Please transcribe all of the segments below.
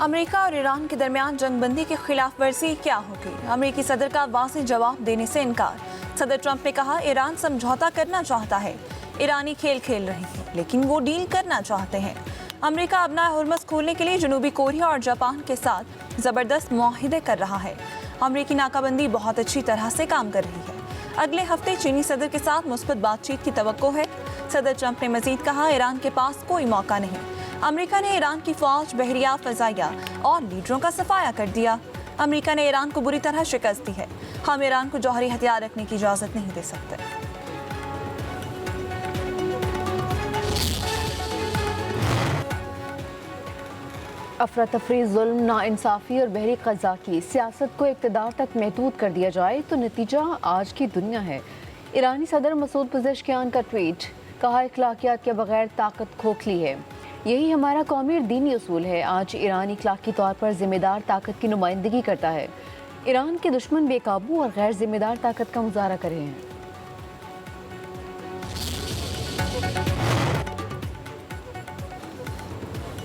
امریکہ اور ایران کے درمیان جنگ بندی کی خلاف ورزی کیا ہوگی؟ امریکی صدر کا واضح جواب دینے سے انکار۔ صدر ٹرمپ نے کہا ایران سمجھوتا کرنا چاہتا ہے، ایرانی کھیل کھیل رہے ہیں لیکن وہ ڈیل کرنا چاہتے ہیں۔ امریکہ ابنائے ہرمز کھولنے کے لیے جنوبی کوریا اور جاپان کے ساتھ زبردست معاہدے کر رہا ہے۔ امریکی ناکہ بندی بہت اچھی طرح سے کام کر رہی ہے۔ اگلے ہفتے چینی صدر کے ساتھ مثبت بات چیت کی توقع ہے۔ صدر ٹرمپ نے مزید کہا ایران کے پاس کوئی موقع نہیں۔ امریکہ نے ایران کی فوج، بحریہ، فضائیہ اور لیڈروں کا صفایا کر دیا۔ امریکہ نے ایران کو بری طرح شکست دی ہے۔ ہم ایران کو جوہری ہتھیار رکھنے کی اجازت نہیں دے سکتے۔ افراتفری، ظلم، ناانصافی اور بحری قزاقی سیاست کو اقتدار تک محدود کر دیا جائے تو نتیجہ آج کی دنیا ہے۔ ایرانی صدر مسعود پزشکیان کا ٹویٹ، کہا اخلاقیات کے بغیر طاقت کھوکھلی ہے۔ یہی ہمارا قومی اور دینی اصول ہے۔ آج ایران اخلاقی طور پر ذمہ دار طاقت کی نمائندگی کرتا ہے۔ ایران کے دشمن بے قابو اور غیر ذمہ دار طاقت کا مظاہرہ کر رہے ہیں۔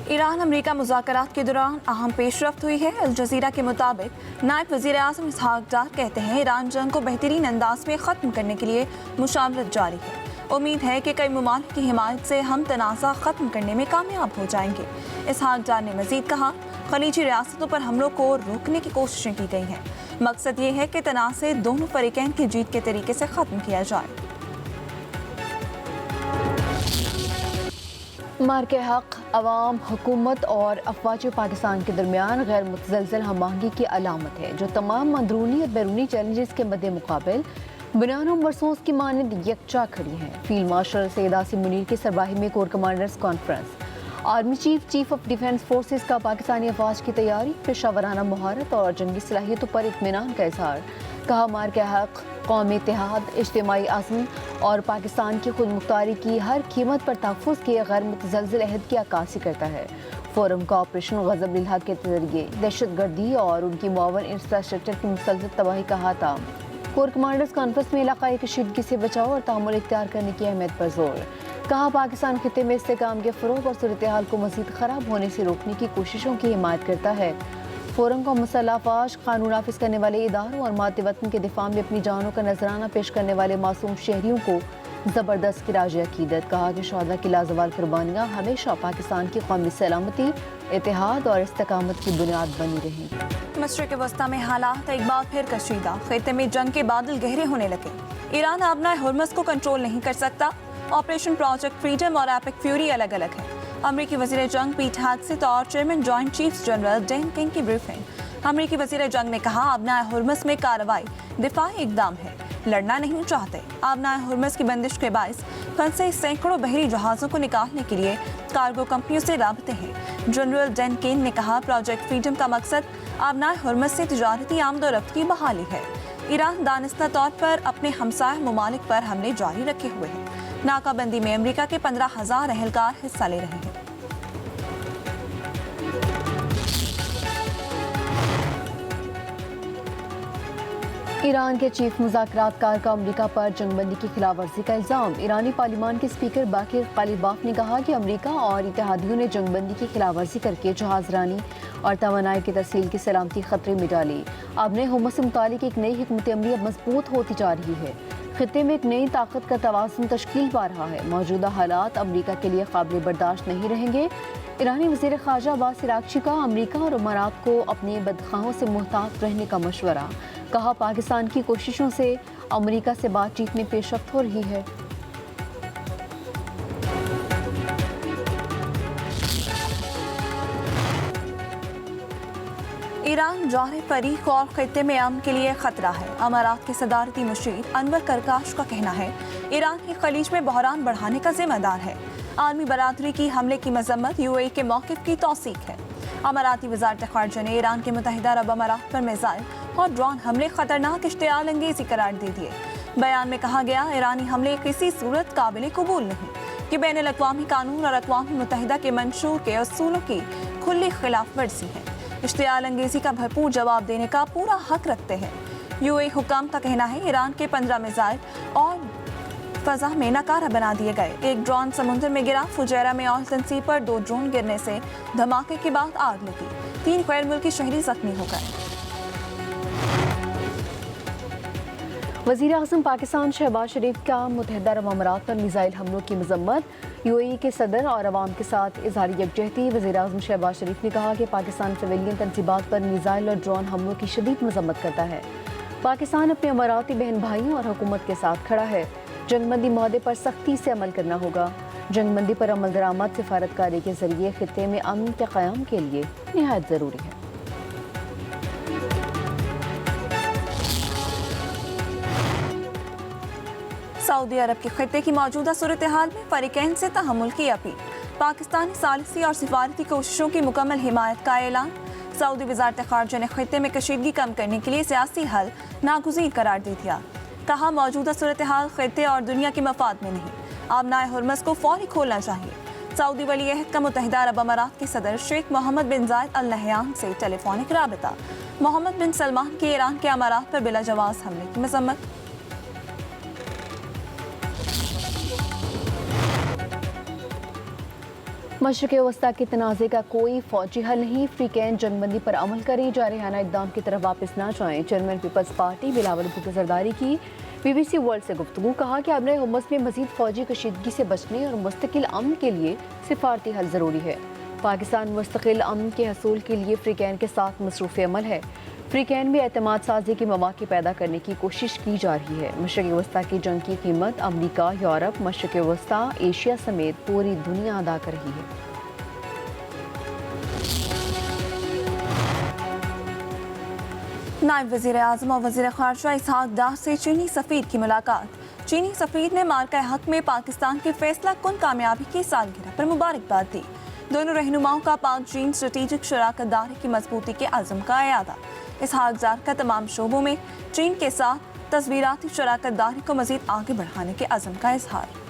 ایران امریکہ مذاکرات کے دوران اہم پیش رفت ہوئی ہے۔ الجزیرہ کے مطابق نائب وزیر اعظم اسحاق ڈار کہتے ہیں ایران جنگ کو بہترین انداز میں ختم کرنے کے لیے مشاورت جاری ہے۔ امید ہے کہ کئی ممالک کی حمایت سے ہم تنازع ختم کرنے میں کامیاب ہو جائیں گے۔ اسحاق ڈار نے مزید کہا خلیجی ریاستوں پر حملوں کو روکنے کی کوششیں کی گئی ہیں۔ مقصد یہ ہے کہ تنازع دونوں فریقین کی جیت کے طریقے سے ختم کیا جائے۔ مارکے حق عوام، حکومت اور افواج پاکستان کے درمیان غیر متزلزل ہم آہنگی کی علامت ہے جو تمام اندرونی اور بیرونی چیلنجز کے مد مقابل بنیانوں مرسوس کی مانند یکجا کھڑی ہیں۔ فیلڈ مارشل سید عاصم منیر کی سربراہی میں corps commanders conference. Army chief of defence forces کا پاکستانی افواج کی تیاری، پیشہ ورانہ مہارت اور جنگی صلاحیتوں پر اطمینان کا اظہار۔ کہا مارکے حق قومی اتحاد، اجتماعی عزم اور پاکستان کی خود مختاری کی ہر قیمت پر تحفظ کے غیر متزلزل عہد کی عکاسی کرتا ہے۔ فورم کا آپریشن غضب للحق کے ذریعے دہشت گردی اور ان کی معاون انفراسٹرکچر کی مسلسل تباہی کا احاطہ۔ کور کمانڈرز کانفرنس میں علاقائی کشیدگی سے بچاؤ اور تعامل اختیار کرنے کی اہمیت پر زور۔ کہا پاکستان خطے میں استحکام کے فروغ اور صورتحال کو مزید خراب ہونے سے روکنے کی کوششوں کی حمایت کرتا ہے۔ فورم کو مسلح افواج، قانون نافذ کرنے والے اداروں اور مادہ وطن کے دفاع میں اپنی جانوں کا نذرانہ پیش کرنے والے معصوم شہریوں کو زبردست خراج عقیدت۔ کہا کہ شہداء کی لازوال قربانیاں ہمیشہ پاکستان کی قومی سلامتی، اتحاد اور استقامت کی بنیاد بنی رہیں۔ مشرق وسطیٰ میں حالات ایک بار پھر کشیدہ، خطے میں جنگ کے بادل گہرے ہونے لگے۔ ایران ابنائے ہرمز کو کنٹرول نہیں کر سکتا۔ آپریشن پروجیکٹ فریڈم اور ایپک فیوری الگ الگ ہیں۔ امریکی وزیر جنگ پیٹ ہیگسیت اور چیئرمین جوائنٹ چیفز جنرل ڈین کنگ کی بریفنگ۔ امریکی وزیر جنگ نے کہا ابنائے ہرمز میں کارروائی دفاعی اقدام ہے، لڑنا نہیں چاہتے۔ ابنائے ہرمز کی بندش کے باعث پھنسے سینکڑوں بحری جہازوں کو نکالنے کے لیے کارگو کمپنیوں سے رابطے ہیں۔ جنرل ڈین کنگ نے کہا پروجیکٹ فریڈم کا مقصد ابنائے ہرمز سے تجارتی آمد و رفت کی بحالی ہے۔ ایران دانستہ طور پر اپنے ہمسایہ ممالک پر حملے جاری رکھے ہوئے ہے۔ ناکہ بندی میں امریکہ کے 15,000 اہلکار حصہ لے رہے ہیں۔ ایران کے چیف مذاکرات کار کا امریکہ پر جنگ بندی کی خلاف ورزی کا الزام۔ ایرانی پارلیمان کے اسپیکر باقر قالیباف نے کہا کہ امریکہ اور اتحادیوں نے جنگ بندی کی خلاف ورزی کر کے جہاز رانی اور توانائی کی ترسیل کی سلامتی خطرے میں ڈالی۔ اب نے حکومت سے متعلق ایک نئی حکمت عملی اب مضبوط ہوتی جا رہی ہے۔ خطے میں ایک نئی طاقت کا توازن تشکیل پا رہا ہے۔ موجودہ حالات امریکہ کے لیے قابل برداشت نہیں رہیں گے۔ ایرانی وزیر خارجہ عباس عراقچی کا امریکہ اور امارات کو اپنے بدخواہوں سے محتاط رہنے کا مشورہ۔ کہا پاکستان کی کوششوں سے امریکہ سے بات چیت میں پیش رفت ہو رہی ہے۔ ایران جوہر فریق اور خطے میں امن کے لیے خطرہ ہے۔ امارات کے صدارتی مشیر انور کرکاش کا کہنا ہے ایران کی خلیج میں بحران بڑھانے کا ذمہ دار ہے۔ عالمی برادری کی حملے کی مذمت UAE کے موقف کی توثیق ہے۔ اماراتی وزارت خارجہ نے ایران کے متحدہ عرب امارات پر میزائل اور ڈرون حملے خطرناک اشتعال انگیزی قرار دے دیے۔ بیان میں کہا گیا ایرانی حملے کسی صورت قابل قبول نہیں، کہ بین الاقوامی قانون اور اقوام متحدہ کے منشور کے اصولوں کی کھلی خلاف ورزی ہے۔ اشتعال انگیزی کا بھرپور جواب دینے کا پورا حق رکھتے ہیں۔ UAE حکام کا کہنا ہے ایران کے 15 میزائل اور फजा में नकारा बना दिए गए। एक ड्रोन समुद्र में गिरा। फुजैरा में ऑयल तंसीब पर 2 ड्रोन गिरने से धमाके के बाद आग लगी। 3 गैर मुल्की शहरी जख्मी हो गए। वज़ीर आज़म पाकिस्तान शहबाज शरीफ का मुत्तहिदा अरब अमारात पर मिसाइल हमलों की मजम्मत। यूएई के सदर और अवाम के साथ इज़हार यकजहती। वज़ीर आज़म शहबाज शरीफ ने कहा कि पाकिस्तान सिविलियन तनसीबात पर मिसाइल और ड्रोन हमलों की शदीद मजम्मत करता है। पाकिस्तान अपने अमाराती बहन भाइयों और हुकूमत के साथ खड़ा है। जंगबंदी मुआहदे पर सख्ती से अमल करना होगा। जंगबंदी पर अमल दरामद सिफारतकारी के जरिए खित्ते में अमन के क़याम के लिए निहायत ज़रूरी है। सऊदी अरब के खित्ते की मौजूदा सूरत हाल में फरीकैन से तहम्मुल की अपील। पाकिस्तानी सालिसी और सिफारती कोशिशों की मुकम्मल हिमायत का ऐलान। सऊदी वज़ारत ख़ारजा ने खित्ते में कशीदगी कम करने के लिए सियासी हल नागुज़ीर करार दे दिया। कहा, मौजूदा सूरत हाल खित्ते और दुनिया के मफाद में नहीं। आबनाए हुर्मस को फौरी खोलना चाहिए। सऊदी वली अहद का मुत्तहिदा अरब अमारात के सदर शेख मोहम्मद बिन जायद अल नहयान से टेलीफोनिक राबता। मोहम्मद बिन सलमान के ईरान के अमारात पर बिला जवाज़ हमले की मजम्मत। मशरिक़ वस्ता के तनाज़े का कोई फौजी हल नहीं। फ्रीकैन जंगबंदी पर अमल करें, जारहाना इक़दाम की तरफ वापस ना जाएं। चेयरमैन पीपल्स पार्टी बिलावल भुट्टो सरदारी की BBC वर्ल्ड से गुफ्तगू। कहा कि आबनाए हुर्मस में मज़ीद फौजी कशीदगी से बचने और मुस्तकिल अमन के लिए सिफारती हल ज़रूरी है। पाकिस्तान मुस्तकिल अमन के हसूल के लिए फ्रीकैन के साथ मसरूफ़ अमल है। फ्रीकैन में एतमाद साजी के मौक़े पैदा करने की कोशिश की जा रही है। मशरिक़ वस्ता की जंग की कीमत अमरीका, यूरोप, मशरिक़ वस्ता, एशिया समेत पूरी दुनिया अदा कर रही है। नायब वज़ीर आज़म और वज़ीर ख़ारजा इसहाक़ डार से चीनी सफ़ीर की मुलाकात। चीनी सफ़ीर ने मार्का हक़ में पाकिस्तान की फैसला कुन कामयाबी की सालगिरह पर मुबारकबाद दी। दोनों रहनुमाओं का पाक चीन स्ट्रेटेजिक शराकत दारी की मजबूती के अज़्म का अयादा। इसहाक़ डार का तमाम शोबों में चीन के साथ तस्वीराती शराकत दारी को मज़ीद आगे बढ़ाने के अज़्म का इजहार।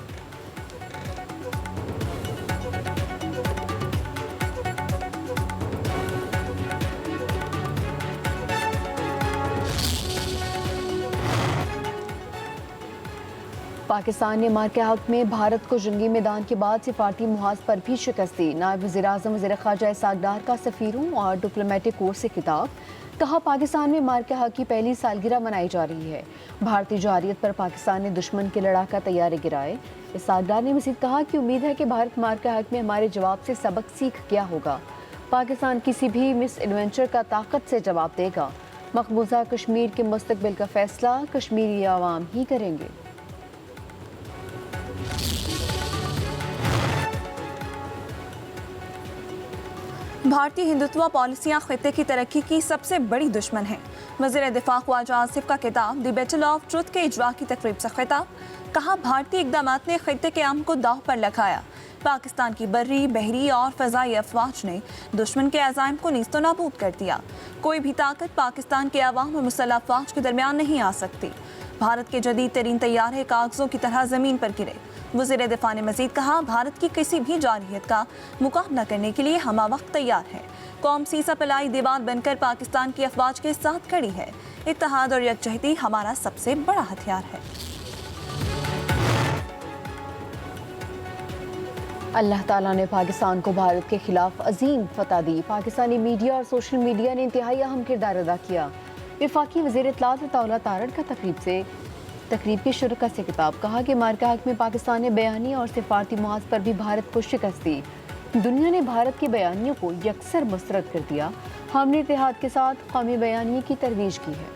पाकिस्तान ने मार्का हक़ में भारत को जंगी मैदान के बाद सिफारती मुहाज पर भी शिकस्त दी। नायब वज़ीर आज़म वज़ीर ख़ारजा इसहाक़ डार का सफ़ीरों और डिप्लोमेटिक कोर्स से खिताब। कहा, पाकिस्तान में मार्का हक़ की पहली सालगिरह मनाई जा रही है। भारतीय जारियत पर पाकिस्तान ने दुश्मन के लड़ाका तैयारे गिराए। इसहाक़ डार ने मज़ीद कहा कि उम्मीद है कि भारत मार्का हक़ में हमारे जवाब से सबक सीख गया होगा। पाकिस्तान किसी भी मिस एडवेंचर का ताकत से जवाब देगा। मकबूजा कश्मीर के मुस्तकबिल का फैसला कश्मीरी आवाम ही करेंगे। भारतीय हिंदुत्व पॉलिसियां खित्ते की तरक्की की सबसे बड़ी दुश्मन हैं। वज़ीर दिफा ख्वाजा आसिफ का किताब द बैटल ऑफ ट्रुथ के इजरा की तकरीब से खिताब। कहा, भारतीय इक़दामात ने खित्ते के अमन को दाव पर लगाया। पाकिस्तान की बर्री, बहरी और फ़ज़ाई अफवाज ने दुश्मन के अज़ाइम को नीस्तो नाबूद कर दिया। कोई भी ताकत पाकिस्तान के अवाम और मुसल्लह अफवाज के दरमियान नहीं आ सकती। भारत के जदीद तरीन तैयारे कागज़ों की तरह ज़मीन पर गिरे। वज़ीर दिफा ने मज़ीद कहा, भारत की किसी भी जारहियत का मुकाबला करने के लिए हम वक्त तैयार है। कौम सीसा पलाई दीवार बनकर पाकिस्तान की अफवाज के साथ खड़ी है। इत्तेहाद और यकजहती हमारा सबसे बड़ा हथियार है। अल्लाह ताला ने पाकिस्तान को भारत के खिलाफ अजीम फतह दी। पाकिस्तानी मीडिया और सोशल मीडिया ने इंतहाई अहम किरदार अदा किया। वफाकी वज़ीर इत्तलात अताउल्लाह तारड़ का तकरीब के शुरका से खिताब। कहा कि मार्का हक़ में पाकिस्तान ने बयानी और सिफारती मुहाज पर भी भारत को शिकस्त दी। दुनिया ने भारत की बयानियों को यकसर मुस्तरद कर दिया। हमने इत्तेहाद के साथ कौमी बयानी की तरवीज की है।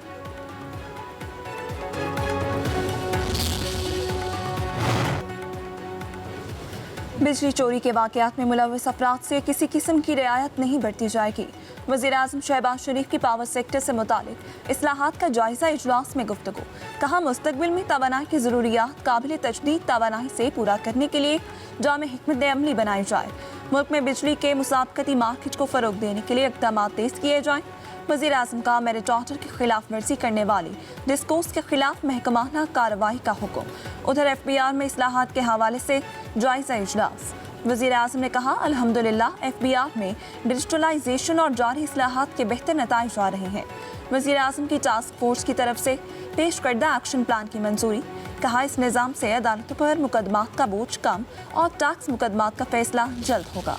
बिजली चोरी के वाक़यात में मुलव्वस अफराद से किसी किस्म की रियायत नहीं बरती जाएगी। वज़ीर आज़म शहबाज शरीफ की पावर सेक्टर से मुतालिक इस्लाहात का जायज़ा इजलास में गुफ्तगू। कहा, मुस्तक़बिल में तवानाई की ज़रूरियात काबिल तजदीद तवानाई से पूरा करने के लिए जामे हिकमत अमली बनाई जाए। मुल्क में बिजली के मुसाबकती मार्केट को फ़रोग देने के लिए इक़दामात तेज़ किए जाएँ। वज़ीर आज़म का मेरिट ऑर्डर की खिलाफ वर्जी करने वाली डिस्कोर्स के खिलाफ महकमाना कार्रवाई का हुक्म। उधर FBR में इस्लाहात के हवाले से जायज़ा इजलास। वज़ीर आज़म ने कहा, अल्हम्दुलिल्लाह FBR में डिजिटलाइजेशन और जारी इस्लाहात के बेहतर नताइज आ रहे हैं। वज़ीर आज़म की टास्क फोर्स की तरफ से पेश करदा एक्शन प्लान की मंजूरी। कहा इस निज़ाम से अदालतों पर मुकदमात का बोझ कम और टैक्स मुकदमात का फैसला जल्द होगा।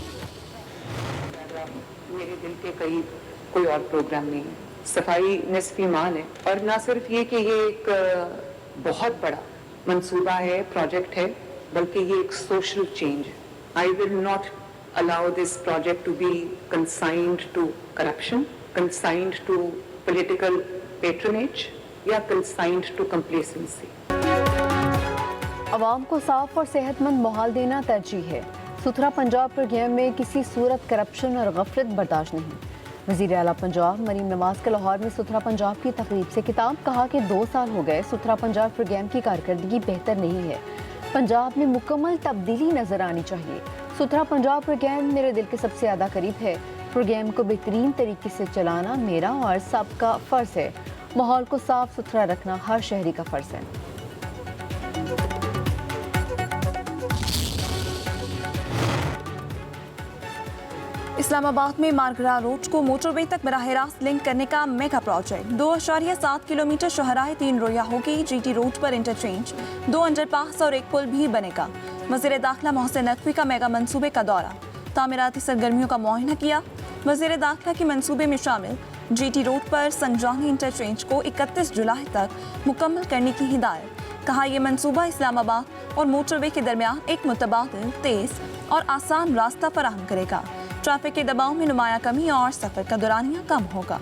मेरे दिल के करीब कोई और प्रोग्राम नहीं है। सफाई निस्फ ईमान है, और ना सिर्फ ये कि ये एक बहुत बड़ा मंसूबा है, प्रोजेक्ट है, बल्कि ये एक सोशल चेंज है। I will not allow this project to be consigned to corruption, consigned to political patronage, या consigned to complacency. अवाम को साफ और सेहतमंद माहौल देना तरजीह है। सुथरा पंजाब प्रोग्राम में किसी सूरत करप्शन और गफलत बर्दाश्त नहीं। वज़ीर आला पंजाब मरीम नवाज का लाहौर में सुथरा पंजाब की तकरीब से खिताब, कहा कि 2 साल हो गए सुथरा पंजाब प्रोग्राम की कारकर्दगी बेहतर नहीं है। पंजाब में मुकम्मल तब्दीली नजर आनी चाहिए। सुथरा पंजाब प्रोग्राम मेरे दिल के सबसे ज़्यादा करीब है। प्रोग्राम को बेहतरीन तरीके से चलाना मेरा और सबका फ़र्ज़ है। माहौल को साफ सुथरा रखना हर शहरी का फ़र्ज़ है। इस्लामाबाद में मारगरा रोड को मोटरवे तक बराह रास्त लिंक करने का मेगा प्रोजेक्ट 2.7 किलोमीटर शहराह 3 रोया होगी। जीटी रोड पर इंटरचेंज, 2 अंडरपास और 1 पुल भी बनेगा। वज़ीर दाखिला मोहसिन नकवी का मेगा मंसूबे का दौरा, तामीराती सरगर्मियों का मुआयना किया। वज़ीर दाखिला के मंसूबे में शामिल जीटी रोड पर संजानी इंटरचेंज को 31 जुलाई तक मुकम्मल करने की हिदायत। कहा यह मंसूबा इस्लामाबाद और मोटरवे के दरमियान एक मुतबादिल, तेज़ और आसान रास्ता फराहम करेगा। ट्रैफिक के दबाव में नुमाया कमी और सफ़र का दौरानिया कम होगा।